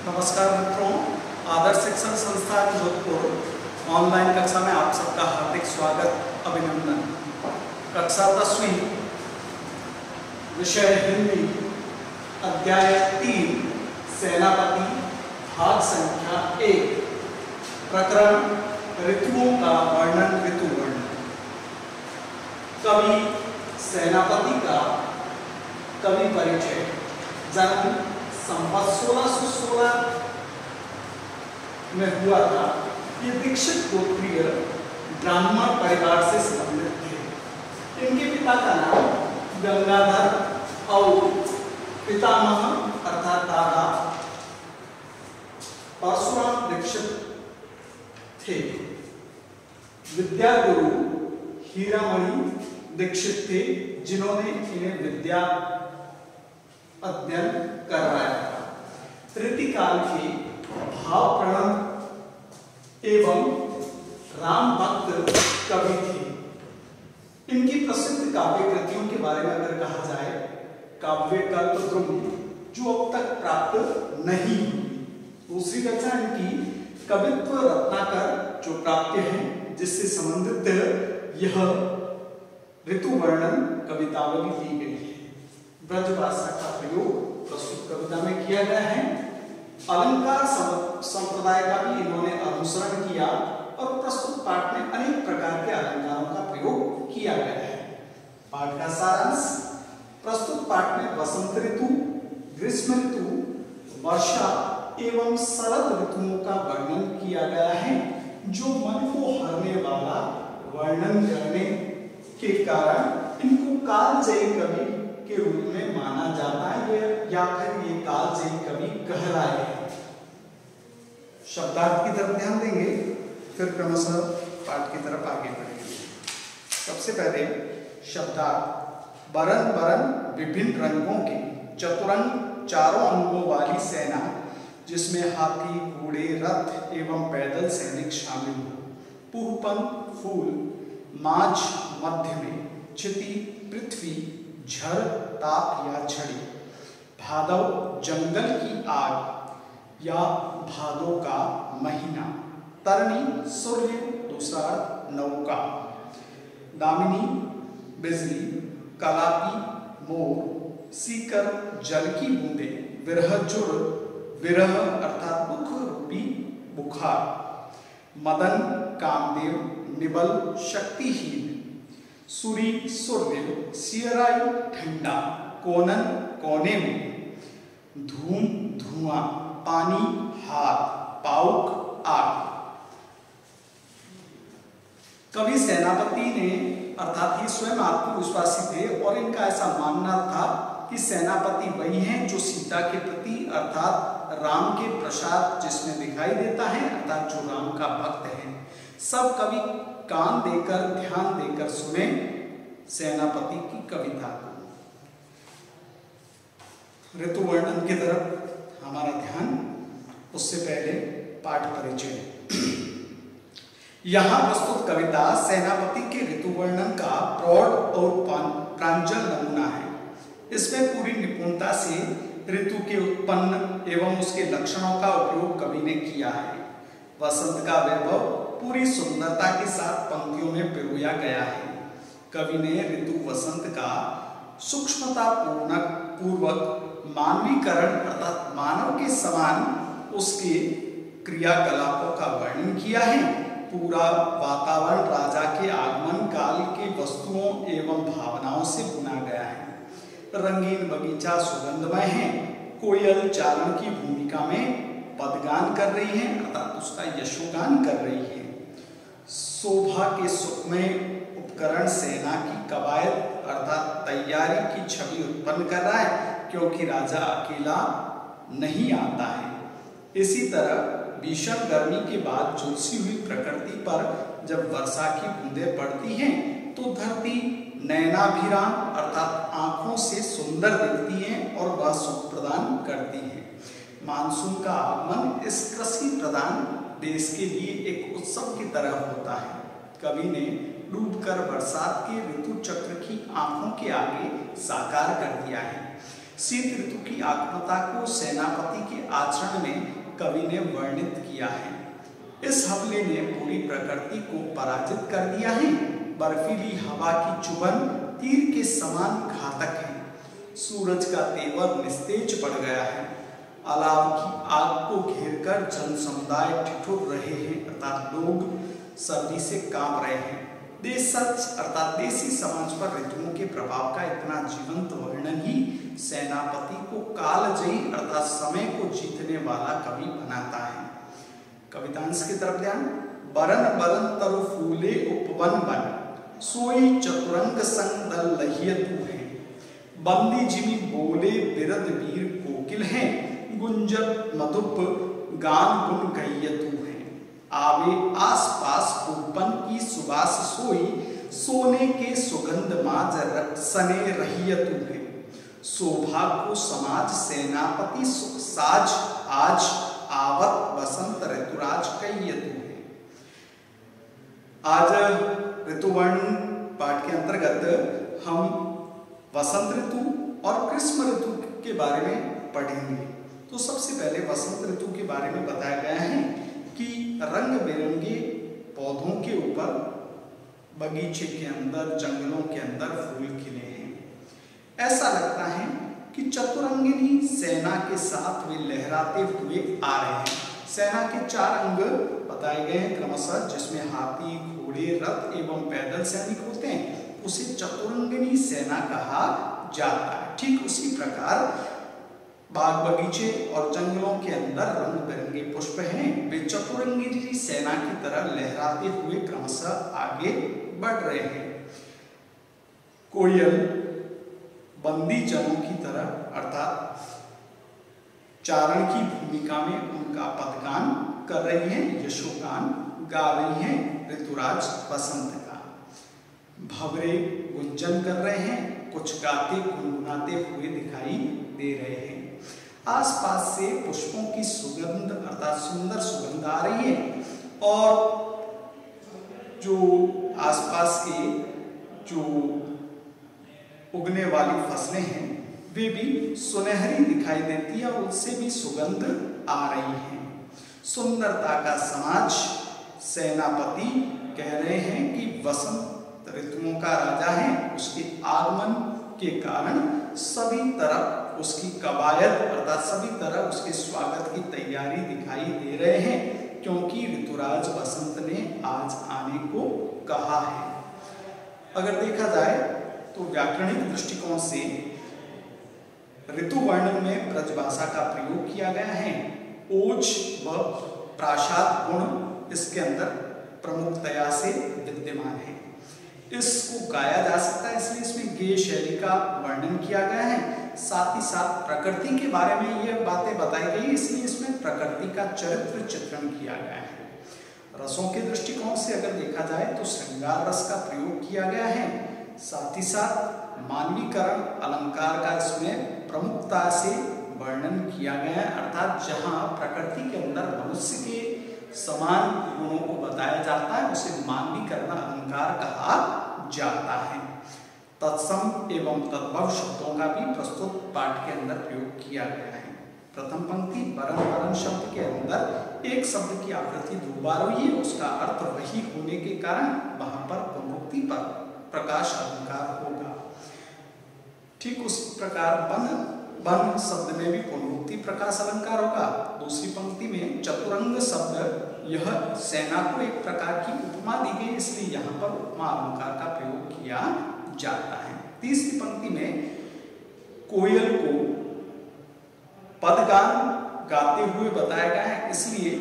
नमस्कार मित्रों, आदर्श शिक्षण संस्थान जोधपुर ऑनलाइन कक्षा में आप सबका हार्दिक स्वागत, अभिनंदन। कक्षा 10वीं, विषय हिंदी, अध्याय 3, सेनापति, भाग संख्या 1, प्रकरण ऋतुओं का वर्णन, ऋतु वर्णन। कवि सेनापति का कवि परिचय। जन्म संवत 1616 में हुआ था। ये दीक्षित गोत्रीय ब्राह्मण परिवार से संबंधित थे। इनके पिता का नाम गंगाधर और पितामह अर्थात दादा परशुराम दीक्षित थे। विद्या गुरु हीरामणि दीक्षित थे, जिन्होंने इन्हें विद्या अध्ययन करवाया था। रीतिकाल के भाव प्रणत एवं राम भक्त कवि थे। इनकी प्रसिद्ध काव्य कृतियों के बारे में अगर कहा जाए, काव्य कल्पद्रुम जो अब तक प्राप्त नहीं हुई। दूसरी रचना इनकी कवित्व रत्नाकर जो प्राप्त है, जिससे संबंधित यह ऋतु वर्णन कवितावली दी गई है। ब्रज भाषा का प्रयोग प्रस्तुत कविता में किया गया है। अलंकार संप्रदाय का भी इन्होंने अनुसरण किया और प्रस्तुत पाठ में अनेक प्रकार के अलंकारों का प्रयोग किया गया है। पाठ का सारांश। प्रस्तुत पाठ में वसंत ऋतु, ग्रीष्म ऋतु, वर्षा एवं शरद ऋतुओं का वर्णन किया गया है, जो मन को हरने वाला वर्णन करने के कारण इनको कालजयी कवि के रूप में माना जाता है, या फिर ये कालजयी कवि कहलाए हैं। शब्दार्थ की तरफ ध्यान देंगे, फिर क्रमशः पाठ की तरफ आगे बढ़ेंगे। सबसे पहले शब्दार्थ। बरन बरन विभिन्न रंगों के चतुरंग चारों अंगों वाली सेना, जिसमें हाथी, घोड़े, रथ एवं पैदल सैनिक शामिल हो। पूहपंख फूल, माझ मध्य में, क्षिति पृथ्वी, झर ताप या छड़ी, भादव जंगल की आग या भादों का महीना, तरनी सूर्य, दूसरा नौका, दामिनी बिजली, कलापी मोर, सीकर जल की बूंदे, विरहजुर विरह अर्थात दुख रूपी बुखार, मदन कामदेव, निबल शक्तिहीन, सूरी सूर्य, सियराई ठंडा, कोनन कोने में, धूम धुआं, पानी हाथ, पाउक आग। कवि सेनापति ने अर्थात ये स्वयं आत्मविश्वासी थे और इनका ऐसा मानना था कि सेनापति वही हैं जो सीता के प्रति अर्थात राम के प्रसाद जिसमें दिखाई देता है, अर्थात जो राम का भक्त है। सब कवि कान देकर ध्यान देकर सुने सेनापति की कविता को। ऋतु वर्णन की तरफ हमारा ध्यान, उससे पहले पाठ परिचय। यहां प्रस्तुत कविता सेनापति के ऋतु वर्णन का प्रौढ़ और प्रांजल नमूना है। इसमें पूरी निपुणता से ऋतु के उत्पन्न एवं उसके लक्षणों का उपयोग कवि ने किया है। वसंत का वैभव पूरी सुंदरता के साथ पंक्तियों में पिरोया गया है। कवि ने ऋतु वसंत का सूक्ष्मता पूर्वक मानवीकरण अर्थात मानव के समान उसके क्रियाकलापों का वर्णन किया है। पूरा वातावरण राजा के आगमन काल के वस्तुओं एवं भावनाओं से बुना गया है। रंगीन बगीचा सुगंधमय है। कोयल चारण की भूमिका में पदगान कर रही है अर्थात उसका यशोगान कर रही है। शोभा के सुखमय उपकरण सेना की कवायद अर्थात तैयारी की छवि उत्पन्न कर रहा है, क्योंकि राजा अकेला नहीं आता है। इसी तरह भीषण गर्मी के बाद झुलसी हुई प्रकृति पर जब वर्षा की बूंदें पड़ती हैं, तो धरती नयनाभिराम अर्थात आंखों से सुंदर दिखती है और वह सुख प्रदान करती है। मानसून का आगमन इस कृषि प्रधान देश के लिए एक उत्सव की तरह होता है। कवि ने डूबकर बरसात के ऋतु चक्र की आंखों के आगे साकार कर दिया है। शीत ऋतु की आत्मता को सेनापति के आचरण में कवि ने वर्णित किया है। इस हमले ने पूरी प्रकृति को पराजित कर दिया है। बर्फीली हवा की चुभन तीर के समान घातक है। सूरज का तेवर निस्तेज पड़ गया है। अलाव की आग को घेरकर जन समुदाय ठिठुर रहे हैं अर्थात लोग सर्दी से कांप रहे हैं। देश सच अर्थात देसी समाज पर ऋतुओं के प्रभाव का इतना जीवंत वर्णन ही सेनापति को कालजयी अर्थात समय को जीतने वाला कवि बनाता है। कवितांश की तरफ ध्यान। बरन बरन तरु फूले उपवन बन, सोई चतुरंग संग दल लहियतु है। बंदी जिमी बोले बिरद वीर कोकिल हैं, गुंजत मधुप गान गुन गैयतु है। आवे आस पास पूपन की सुबास सोई, सोने के सुगंध माज सने रहियतु है। सौभाग्य समाज सेनापति सुख साज, आज आवत वसंत ऋतुराज कैयतु है। आज ऋतुवर्ण पाठ के अंतर्गत हम वसंत ऋतु और ग्रीष्म ऋतु के बारे में पढ़ेंगे। तो सबसे पहले वसंत ऋतु के बारे में बताया गया है कि रंग बिरंगे पौधों के ऊपर बगीचे के अंदर जंगलों के अंदर फूल खिले हैं। ऐसा लगता है कि चतुरंगिनी सेना के साथ वे लहराते हुए आ रहे हैं। सेना के 4 अंग बताए गए हैं क्रमशः, जिसमें हाथी, घोड़े, रथ एवं पैदल सैनिक होते हैं। उसे चतुरंगिनी सेना कहा जाता है। ठीक उसी प्रकार बाग बगीचे और जंगलों के अंदर रंग बिरंगे पुष्प हैं। वे चतुरंगिनी सेना की तरह लहराते हुए क्रमशः आगे बढ़ रहे हैं। कोयल बंदी जनों की तरह अर्थात चारण की भूमिका में उनका पदगान कर रही हैं, यशोगान गा रही हैं ऋतुराज वसंत का। भंवरे गुंजन कर रहे हैं, कुछ गाते गुनगुनाते हुए दिखाई दे रहे हैं। आसपास से पुष्पों की सुगंध अर्थात सुंदर सुगंध आ रही है और जो आसपास के जो उगने वाली फसलें हैं वे भी सुनहरी दिखाई देती है और उससे भी सुगंध आ रही है। सुंदरता का समाज सेनापति कह रहे हैं कि वसंत ऋतुओं का राजा है। उसके आगमन के कारण सभी तरफ उसकी कवायद अर्थात सभी तरफ उसके स्वागत की तैयारी दिखाई दे रहे हैं, क्योंकि ऋतुराज वसंत ने आज आने को कहा है। अगर देखा जाए तो व्याकरणिक दृष्टिकोण से ऋतु वर्णन में ब्रजभाषा का प्रयोग किया गया है। ओज व प्रासाद गुण इसके अंदर प्रमुखतया से विद्यमान है। इसको गाया जा सकता है, इसलिए इसमें गेय शैली का वर्णन किया गया है। साथ ही साथ प्रकृति के बारे में ये बातें बताई गई, इसलिए इसमें प्रकृति का चरित्र चित्रण किया गया है। रसों के दृष्टिकोण से अगर देखा जाए तो श्रृंगार रस का प्रयोग किया गया है। साथ ही साथ मानवीकरण अलंकार का इसमें प्रमुखता से वर्णन किया गया है, अर्थात जहाँ प्रकृति के अंदर मनुष्य के समान गुणों को बताया जाता है उसे मानवीकरण अलंकार कहा जाता है। तत्सम एवं तद्भव शब्दों का भी प्रस्तुत पाठ के अंदर प्रयोग किया गया है। प्रथम पंक्ति बरन बरन शब्द के अंदर एक शब्द की आवृत्ति 2 बार हुई है। उसका अर्थ वही होने के कारण वहां पर पुनरुक्ति पर प्रकाश अलंकार होगा। ठीक उसी प्रकार बन बन शब्द में भी पुनरुक्ति प्रकाश अलंकार होगा। दूसरी पंक्ति में चतुरंग शब्द यह सेना को एक प्रकार की उपमा दी गई, इसलिए यहाँ पर उपमा अलंकार का प्रयोग किया जाता है। तीसरी पंक्ति में कोयल को पदगान गाते हुए बताया गया है, इसलिए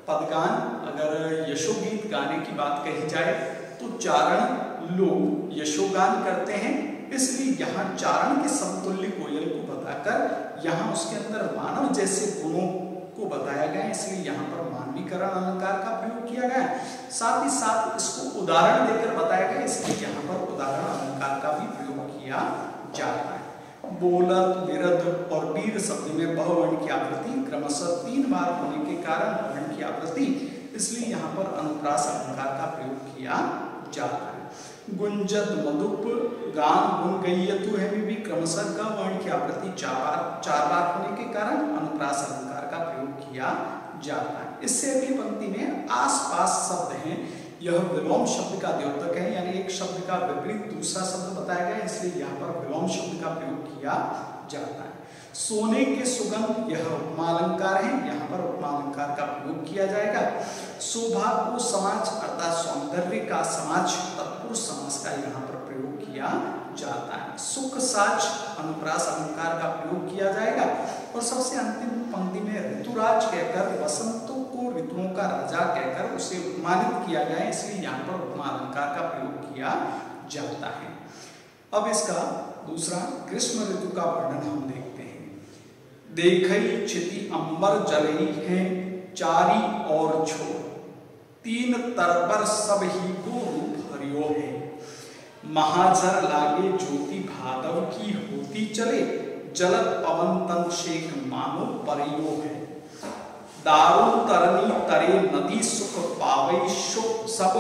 पदगान अगर यशोगीत गाने की बात कही जाए तो चारण लोग यशोगान करते हैं, इसलिए यहाँ चारण के समतुल्य कोयल को बताकर यहाँ उसके अंदर मानव जैसे गुणों को बताया गया है, इसलिए यहाँ पर मानवीकरण अलंकार का प्रयोग किया गया है। साथ ही साथ इसको उदाहरण देकर बताया गया, इसलिए यहाँ पर उदाहरण अलंकार का भी प्रयोग किया जाता है। बोलत, विरध और वीर शब्द में बहुवर्ण की आवृत्ति क्रमशः 3 बार होने के कारण वर्ण की आवृत्ति, इसलिए यहाँ पर अनुप्रास अलंकार का प्रयोग किया जाता है। गुंजत मधुप गान गुन गैयतु है भी क्रमशः ग वर्ण की आवृत्ति चार बार होने के कारण अनुप्रास अलंकार का प्रयोग किया जाता है। इससे अगली पंक्ति में आसपास शब्द हैं, यह विलोम शब्द का द्योतक है, यानी एक शब्द का विपरीत दूसरा शब्द बताया गया, इसलिए यहाँ पर विलोम शब्द का प्रयोग किया जाता है। सोने के सुगंध, यह उपमालंकार है, यहाँ पर उपमालंकार का प्रयोग किया जाएगा। शोभा को समाज अर्थात सौंदर्य का समाज तत्पुरुष समास का यहाँ पर प्रयोग किया जाता है। सुख साज अनुप्रास अलंकार का प्रयोग किया जाएगा। और सबसे अंतिम पंक्ति में ऋतुराज कहकर वसंतों को ऋतुओं का राजा कहकर उसे उपमानित किया गया, इसलिए यहाँ पर उपमा अलंकार का प्रयोग किया जाता है। अब इसका दूसरा ग्रीष्म ऋतु का वर्णन हम देखते हैं। देखई चिति अंबर जलई है चारी और छोर, तीन तरपर सब ही को रूप हरियो है। महाजर लागे ज्योति भादव की होती चले, जलत पवन तन शेख मानो परियो है। दारू तरनी तरे नदी सुख पावई शुभ सब,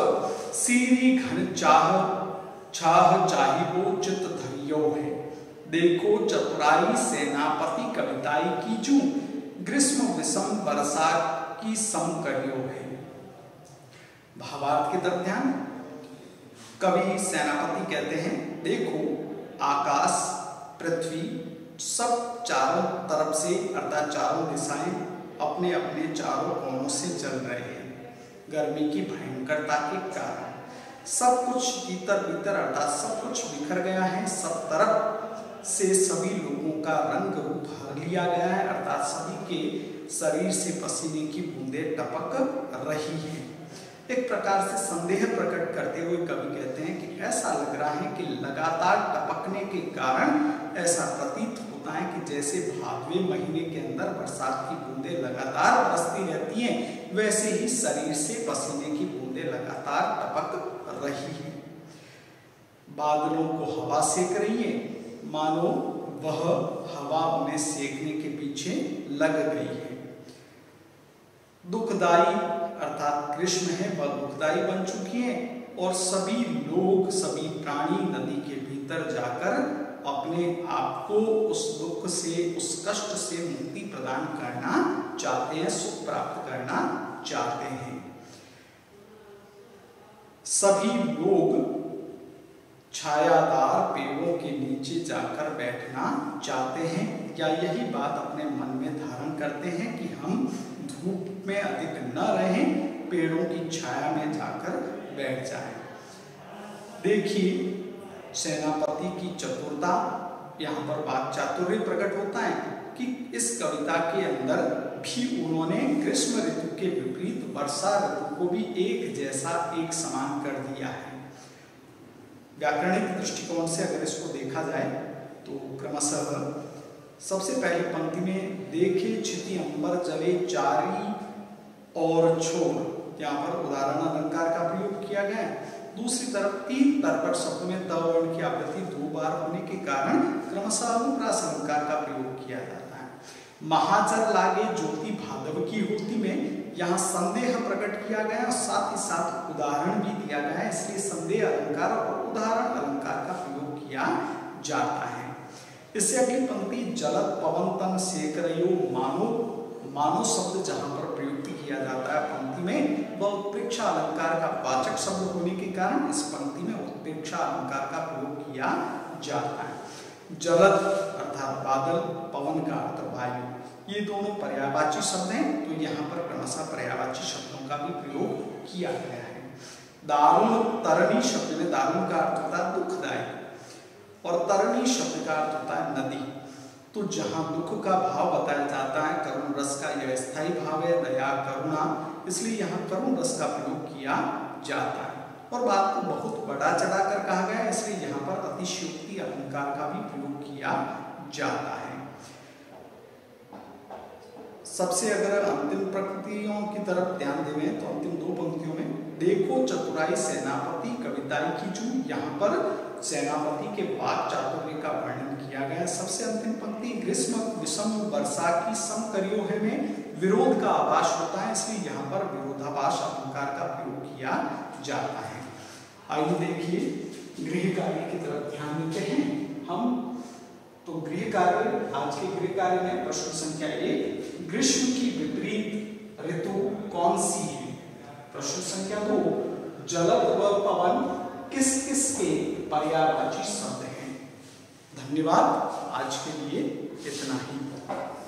सीरी घन चाह छाह चाहिबो चित धरियो है। देखो चतुराई सेनापति कविताई कीजू, ग्रीष्म विषम वर्षा की सम करियो है। भावार्थ की तरफ ध्यान। कवि सेनापति कहते हैं, देखो आकाश पृथ्वी सब चारों तरफ से अर्थात चारों दिशाएं अपने अपने चारों कोनों से चल रहे हैं। गर्मी की भयंकरता के कारण सब कुछ तीतर बीतर अर्थात सब कुछ बिखर गया है, सब तरफ से सभी लोगों का रंग रूप हर लिया गया है, अर्थात सभी के शरीर से पसीने की बूंदें टपक रही हैं। एक प्रकार से संदेह प्रकट करते हुए कवि कहते हैं कि ऐसा लग रहा है कि लगातार टपकने के कारण ऐसा प्रतीत होता है कि जैसे भादवे महीने के अंदर बरसात की बूंदें लगातार बरसती रहती हैं, वैसे ही शरीर से पसीने की बूंदें लगातार टपक रही हैं। बादलों को हवा सेक रही है, मानो वह हवा उन्हें सेकने के पीछे लग गई है। दुखदाई अर्थात ग्रीष्म है वह दुखदाई बन चुकी है और सभी लोग सभी प्राणी नदी के भीतर जाकर अपने आप को उस दुख से उस कष्ट से मुक्ति प्रदान करना चाहते हैं, सुख प्राप्त करना चाहते हैं। सभी लोग छायादार पेड़ों के नीचे जाकर बैठना चाहते हैं या यही बात अपने मन में धारण करते हैं कि हम धूप में अधिक न रहें, पेड़ों की छाया में जाकर बैठ जाएं। देखिए सेनापति की चतुरता, यहाँ पर बात चातुर्य प्रकट होता है कि इस कविता के अंदर भी उन्होंने ग्रीष्म ऋतु के विपरीत वर्षा ऋतु को भी एक जैसा एक समान कर दिया है। व्याकरणिक दृष्टिकोण से अगर इसको देखा जाए तो क्रमशः सबसे पहली पंक्ति में देखे क्षिति अंबर जले चारी और छोर, यहाँ पर उदाहरण अलंकार का प्रयोग किया गया है। दूसरी तरफ तीन तरपर शब्द में त वर्ण की आवृत्ति दो बार होने के कारण क्रमशः अनुप्रास अलंकार का प्रयोग किया जाता है। महाजर लागे ज्योति भादव की होती में यहाँ संदेह प्रकट किया गया और साथ ही साथ उदाहरण भी दिया गया है, इसलिए संदेह अलंकार और उदाहरण अलंकार का प्रयोग किया जाता है। इससे अगली पंक्ति जलत पवन तन सेक रयो, मानो शब्द जहां पर प्रयुक्त किया जाता है पंक्ति में वह उत्प्रेक्षा अलंकार का वाचक शब्द होने के कारण इस पंक्ति में उत्प्रेक्षा अलंकार का प्रयोग किया जाता है। जलत अर्थात बादल, पवन का अर्थ वायु, ये दोनों पर्यायवाची शब्द हैं, तो यहाँ पर क्रमशः पर्यायवाची शब्दों का भी प्रयोग किया गया है। दारुण तरणी शब्द में दारुण का अर्थ होता है दुखदायी और तरणी शब्द का अर्थ होता है नदी। तो जहां दुख का भाव बताया जाता है, करुण रस का यह स्थायी भाव है, दया करुणा, इसलिए यहाँ करुण रस का प्रयोग किया जाता है। और बात को बहुत बड़ा चढ़ाकर कहा गया है, इसलिए यहाँ पर अतिशयोक्ति अलंकार का भी प्रयोग किया जाता है। सबसे अगर अंतिम पंक्तियों की तरफ ध्यान दें तो अंतिम दो पंक्तियों में देखो चतुराई सेनापति कविताई कीजू, यहाँ पर सेनापति के वाक चातुर्य का वर्णन किया गया है। सबसे अंतिम पंक्ति ग्रीष्म विषम वर्षा की सम करियो है में विरोध का आभास होता है, इसलिए यहाँ पर विरोधाभास अलंकार का प्रयोग किया जाता है। आइए देखिए गृह कार्य की तरफ ध्यान देते हैं हम। गृह कार्य, आज के गृह कार्य में प्रश्न संख्या 1, ग्रीष्म की विपरीत ऋतु कौन सी है? प्रश्न संख्या 2, जलद व पवन किस किस के पर्यायवाची शब्द हैं? धन्यवाद, आज के लिए इतना ही।